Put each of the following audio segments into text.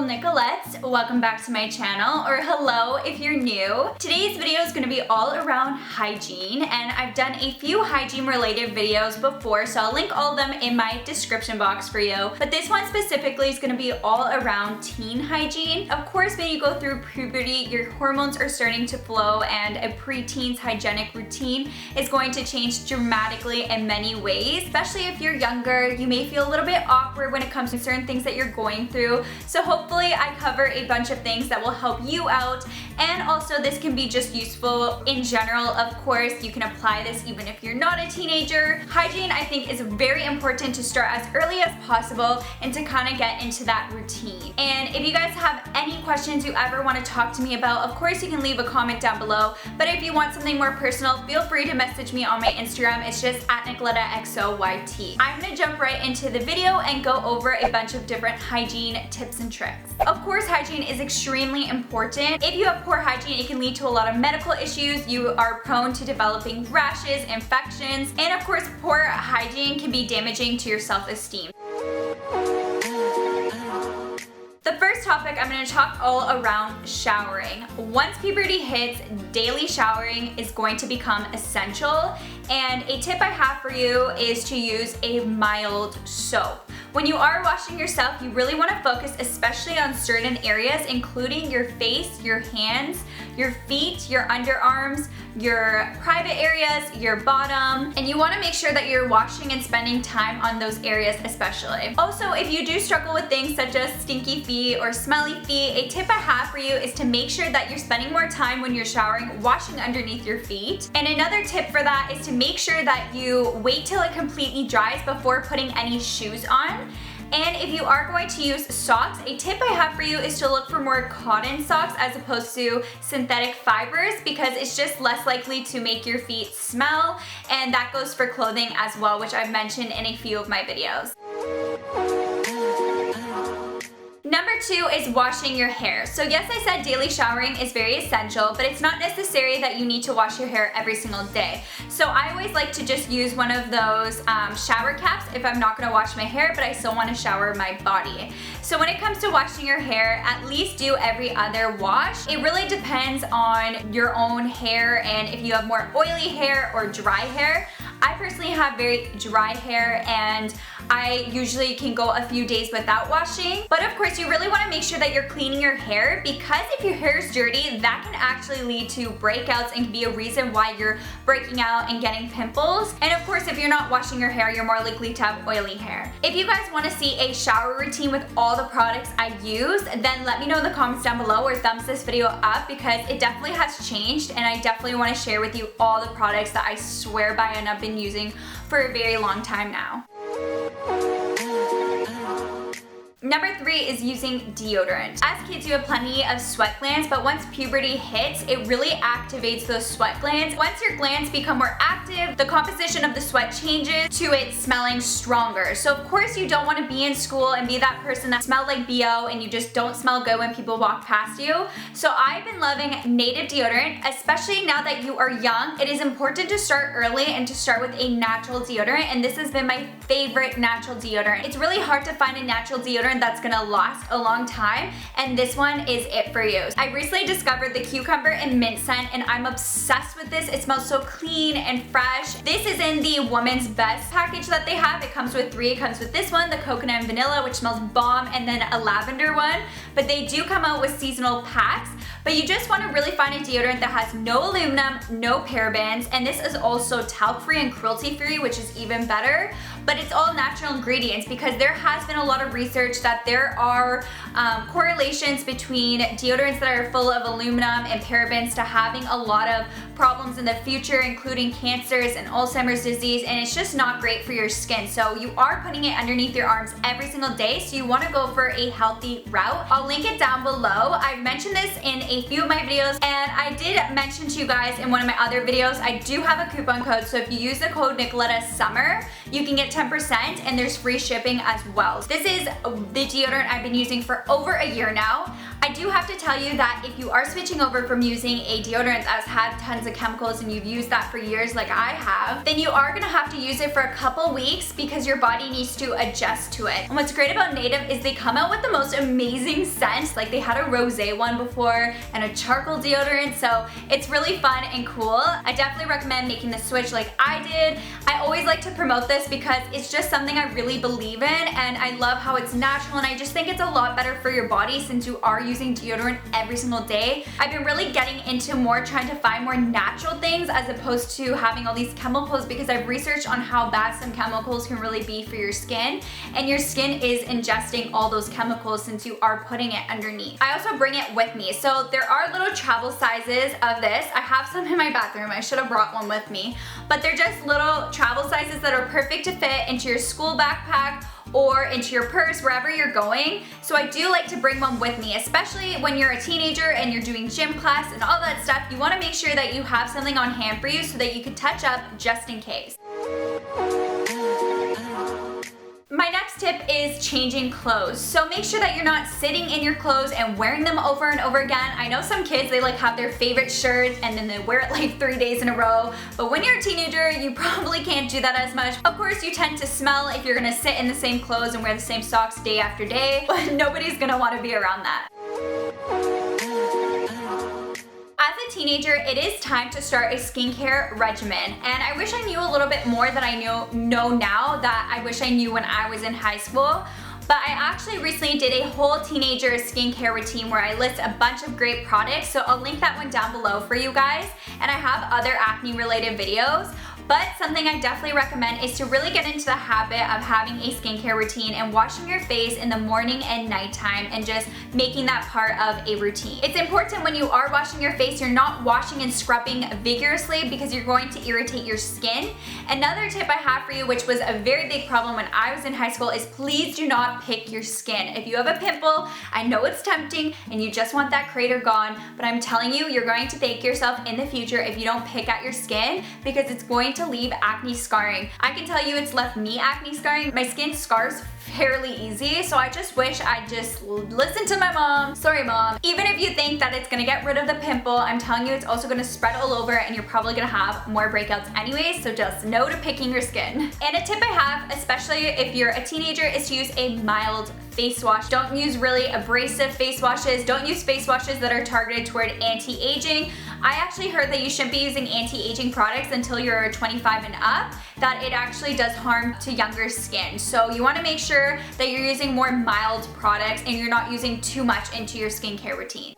Nicolettes. Welcome back to my channel, or hello if you're new. Today's video is going to be all around hygiene, and I've done a few hygiene related videos before, so I'll link all of them in my description box for you. But this one specifically is going to be all around teen hygiene. Of course, when you go through puberty, your hormones are starting to flow, and a preteen's hygienic routine is going to change dramatically in many ways. Especially if you're younger, you may feel a little bit awkward when it comes to certain things that you're going through. So hopefully I cover a bunch of things that will help you out, and also this can be just useful in general. Of course, you can apply this even if you're not a teenager. Hygiene, I think, is very important to start as early as possible and to kind of get into that routine. And if you guys have any questions you ever want to talk to me about, of course you can leave a comment down below. But if you want something more personal, feel free to message me on my Instagram. It's just @NicolettaXOYT. I'm gonna jump right into the video and go over a bunch of different hygiene tips and tricks. Of course, hygiene is extremely important. If you have poor hygiene, it can lead to a lot of medical issues. You are prone to developing rashes, infections, and of course, poor hygiene can be damaging to your self-esteem. The first topic, I'm going to talk all around showering. Once puberty hits, daily showering is going to become essential, and a tip I have for you is to use a mild soap. When you are washing yourself, you really want to focus especially on certain areas, including your face, your hands, your feet, your underarms, your private areas, your bottom, and you want to make sure that you're washing and spending time on those areas especially. Also, if you do struggle with things such as stinky feet or smelly feet, a tip I have for you is to make sure that you're spending more time when you're showering washing underneath your feet. And another tip for that is to make sure that you wait till it completely dries before putting any shoes on. And if you are going to use socks, a tip I have for you is to look for more cotton socks as opposed to synthetic fibers, because it's just less likely to make your feet smell, and that goes for clothing as well, which I've mentioned in a few of my videos. Number 2 is washing your hair. So yes, I said daily showering is very essential, but it's not necessary that you need to wash your hair every single day. So I always like to just use one of those shower caps if I'm not gonna wash my hair, but I still wanna shower my body. So when it comes to washing your hair, at least do every other wash. It really depends on your own hair and if you have more oily hair or dry hair. I personally have very dry hair, and I usually can go a few days without washing. But of course, you really want to make sure that you're cleaning your hair, because if your hair is dirty, that can actually lead to breakouts and can be a reason why you're breaking out and getting pimples. And of course, if you're not washing your hair, you're more likely to have oily hair. If you guys want to see a shower routine with all the products I use, then let me know in the comments down below, or thumbs this video up, because it definitely has changed, and I definitely want to share with you all the products that I swear by and I've been using for a very long time now. Number 3 is using deodorant. As kids, you have plenty of sweat glands, but once puberty hits, it really activates those sweat glands. Once your glands become more active, the composition of the sweat changes to it smelling stronger. So of course, you don't want to be in school and be that person that smells like BO and you just don't smell good when people walk past you. So I've been loving native deodorant, especially now that you are young. It is important to start early and to start with a natural deodorant, and this has been my favorite natural deodorant. It's really hard to find a natural deodorant that's gonna last a long time, and this one is it for you. I recently discovered the cucumber and mint scent, and I'm obsessed with this. It smells so clean and fresh. This is in the Woman's Best package that they have. It comes with 3. It comes with this one, the coconut and vanilla, which smells bomb, and then a lavender one. But they do come out with seasonal packs. But you just want to really find a deodorant that has no aluminum, no parabens, and this is also talc-free and cruelty-free, which is even better. But it's all natural ingredients, because there has been a lot of research that there are correlations between deodorants that are full of aluminum and parabens to having a lot of problems in the future, including cancers and Alzheimer's disease, and it's just not great for your skin. So you are putting it underneath your arms every single day, so you want to go for a healthy route. I'll link it down below. I've mentioned this in a few of my videos, and I did mention to you guys in one of my other videos, I do have a coupon code, so if you use the code NicolettaSummer, you can get 10% and there's free shipping as well. This is the deodorant I've been using for over a year now. I I do have to tell you that if you are switching over from using a deodorant that's had tons of chemicals and you've used that for years like I have, then you are gonna have to use it for a couple weeks because your body needs to adjust to it. And what's great about Native is they come out with the most amazing scents. Like they had a rosé one before and a charcoal deodorant, so it's really fun and cool. I definitely recommend making the switch like I did. I always like to promote this because it's just something I really believe in, and I love how it's natural, and I just think it's a lot better for your body since you are using deodorant every single day. I've been really getting into more trying to find more natural things as opposed to having all these chemicals, because I've researched on how bad some chemicals can really be for your skin, and your skin is ingesting all those chemicals since you are putting it underneath. I also bring it with me. So there are little travel sizes of this. I have some in my bathroom. I should have brought one with me, but they're just little travel sizes that are perfect to fit into your school backpack or into your purse, wherever you're going. So I do like to bring one with me, especially when you're a teenager and you're doing gym class and all that stuff. You wanna make sure that you have something on hand for you so that you can touch up just in case. My next tip is changing clothes. So make sure that you're not sitting in your clothes and wearing them over and over again. I know some kids, they like have their favorite shirt and then they wear it like 3 days in a row. But when you're a teenager, you probably can't do that as much. Of course, you tend to smell if you're gonna sit in the same clothes and wear the same socks day after day, but nobody's gonna wanna be around that. As a teenager, it is time to start a skincare regimen, and I wish I knew a little bit more that I know now that I wish I knew when I was in high school. But I actually recently did a whole teenager skincare routine where I list a bunch of great products, so I'll link that one down below for you guys. And I have other acne related videos. But something I definitely recommend is to really get into the habit of having a skincare routine and washing your face in the morning and nighttime and just making that part of a routine. It's important when you are washing your face, you're not washing and scrubbing vigorously because you're going to irritate your skin. Another tip I have for you, which was a very big problem when I was in high school, is please do not pick your skin. If you have a pimple, I know it's tempting and you just want that crater gone, but I'm telling you, you're going to thank yourself in the future if you don't pick at your skin, because it's going to leave acne scarring. I can tell you it's left me acne scarring. My skin scars fairly easy, so I just wish I just listened to my mom. Sorry, mom. Even if you think that it's gonna get rid of the pimple, I'm telling you it's also gonna spread all over and you're probably gonna have more breakouts anyways, so just no to picking your skin. And a tip I have, especially if you're a teenager, is to use a mild face wash. Don't use really abrasive face washes. Don't use face washes that are targeted toward anti-aging. I actually heard that you shouldn't be using anti-aging products until you're 25 and up, that it actually does harm to younger skin. So you wanna make sure that you're using more mild products and you're not using too much into your skincare routine.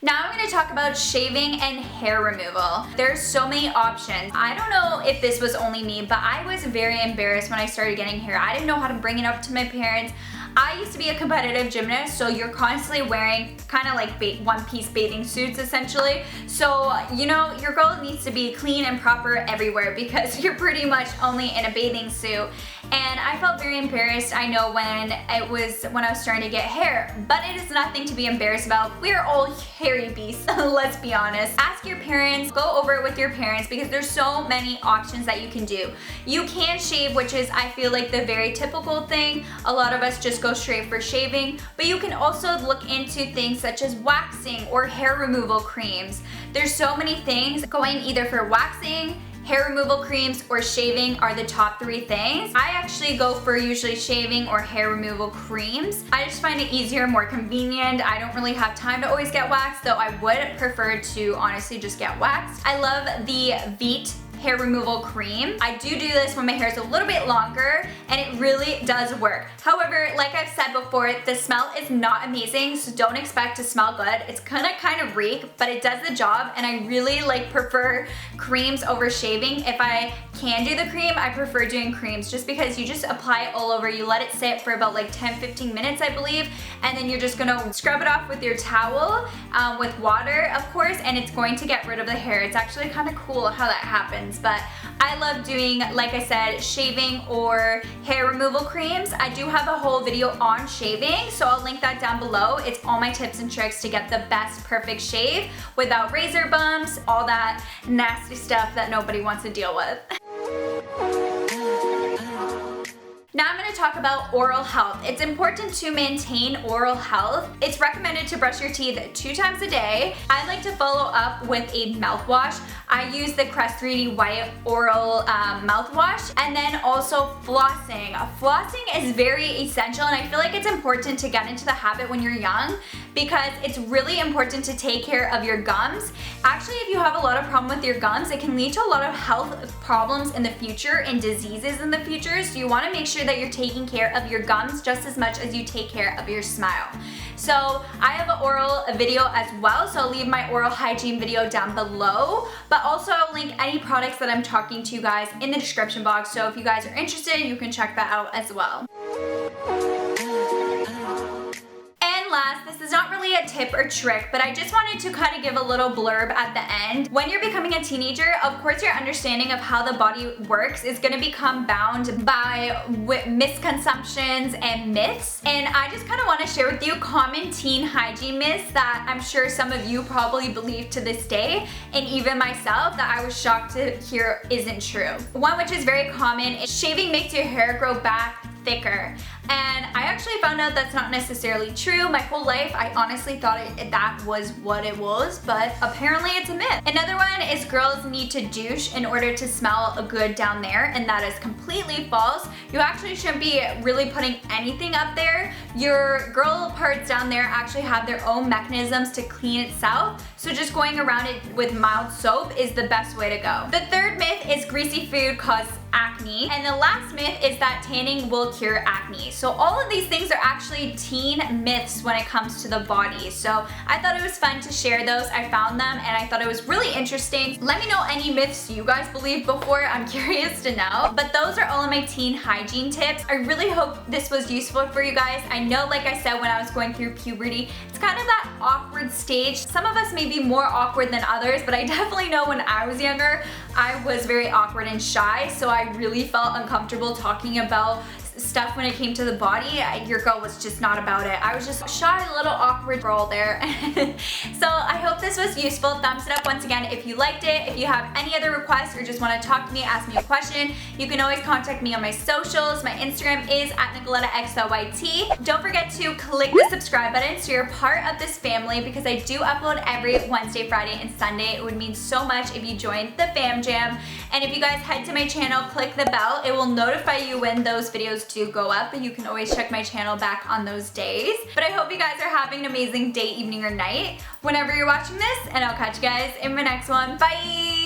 Now I'm going to talk about shaving and hair removal. There's so many options. I don't know if this was only me, but I was very embarrassed when I started getting hair. I didn't know how to bring it up to my parents. I used to be a competitive gymnast, so you're constantly wearing kind of like one-piece bathing suits essentially. So, you know, your girl needs to be clean and proper everywhere because you're pretty much only in a bathing suit. And I felt very embarrassed, I know, when I was starting to get hair, but it is nothing to be embarrassed about. We're all hairy beasts, let's be honest. Ask your parents, go over it with your parents, because there's so many options that you can do. You can shave, which is, I feel like, the very typical thing. A lot of us just go straight for shaving, but you can also look into things such as waxing or hair removal creams. There's so many things. Going either for waxing, hair removal creams, or shaving are the top 3 things. I actually go for usually shaving or hair removal creams. I just find it easier, more convenient. I don't really have time to always get waxed, though I would prefer to honestly just get waxed. I love the Veet hair removal cream. I do this when my hair is a little bit longer, and it really does work. However, like I've said before, the smell is not amazing, so don't expect to smell good. It's gonna kind of reek, but it does the job, and I really prefer creams over shaving. If I can do the cream, I prefer doing creams just because you just apply it all over. You let it sit for about 10-15 minutes, I believe, and then you're just gonna scrub it off with your towel with water, of course, and it's going to get rid of the hair. It's actually kind of cool how that happens. But I love doing, like I said, shaving or hair removal creams. I do have a whole video on shaving, so I'll link that down below. It's all my tips and tricks to get the best perfect shave without razor bumps, all that nasty stuff that nobody wants to deal with. Now I'm going to talk talk about oral health. It's important to maintain oral health. It's recommended to brush your teeth 2 times a day. I like to follow up with a mouthwash. I use the Crest 3D White Oral mouthwash, and then also flossing. Flossing is very essential, and I feel like it's important to get into the habit when you're young because it's really important to take care of your gums. Actually, if you have a lot of problem with your gums, it can lead to a lot of health problems in the future and diseases in the future, so you want to make sure that you're taking care of your gums just as much as you take care of your smile. So I have an oral video as well, so I'll leave my oral hygiene video down below, but also I'll link any products that I'm talking to you guys in the description box, so if you guys are interested, you can check that out as well. Last, this is not really a tip or trick, but I just wanted to kind of give a little blurb at the end. When you're becoming a teenager, of course your understanding of how the body works is going to become bound by misconceptions and myths, and I just kind of want to share with you common teen hygiene myths that I'm sure some of you probably believe to this day, and even myself that I was shocked to hear isn't true. One which is very common is shaving makes your hair grow back thicker. And I actually found out that's not necessarily true. My whole life, I honestly thought that was what it was, but apparently it's a myth. Another one is girls need to douche in order to smell good down there, and that is completely false. You actually shouldn't be really putting anything up there. Your girl parts down there actually have their own mechanisms to clean itself, so just going around it with mild soap is the best way to go. The third myth is greasy food causes acne, and the last myth is that tanning will cure acne. So all of these things are actually teen myths when it comes to the body. So I thought it was fun to share those. I found them and I thought it was really interesting. Let me know any myths you guys believe before. I'm curious to know. But those are all of my teen hygiene tips. I really hope this was useful for you guys. I know, like I said, when I was going through puberty, it's kind of that awkward stage. Some of us may be more awkward than others, but I definitely know when I was younger, I was very awkward and shy, so I really felt uncomfortable talking about stuff when it came to the body. Your girl was just not about it. I was just a shy little awkward girl there. So I hope this was useful. Thumbs it up once again if you liked it. If you have any other requests or just want to talk to me, ask me a question, you can always contact me on my socials. My Instagram is @NicolettaXLYT. Don't forget to click the subscribe button so you're part of this family, because I do upload every Wednesday, Friday, and Sunday. It would mean so much if you joined the fam jam. And if you guys head to my channel, click the bell. It will notify you when those videos do go up, and you can always check my channel back on those days. But I hope you guys are having an amazing day, evening, or night whenever you're watching this, and I'll catch you guys in my next one. Bye!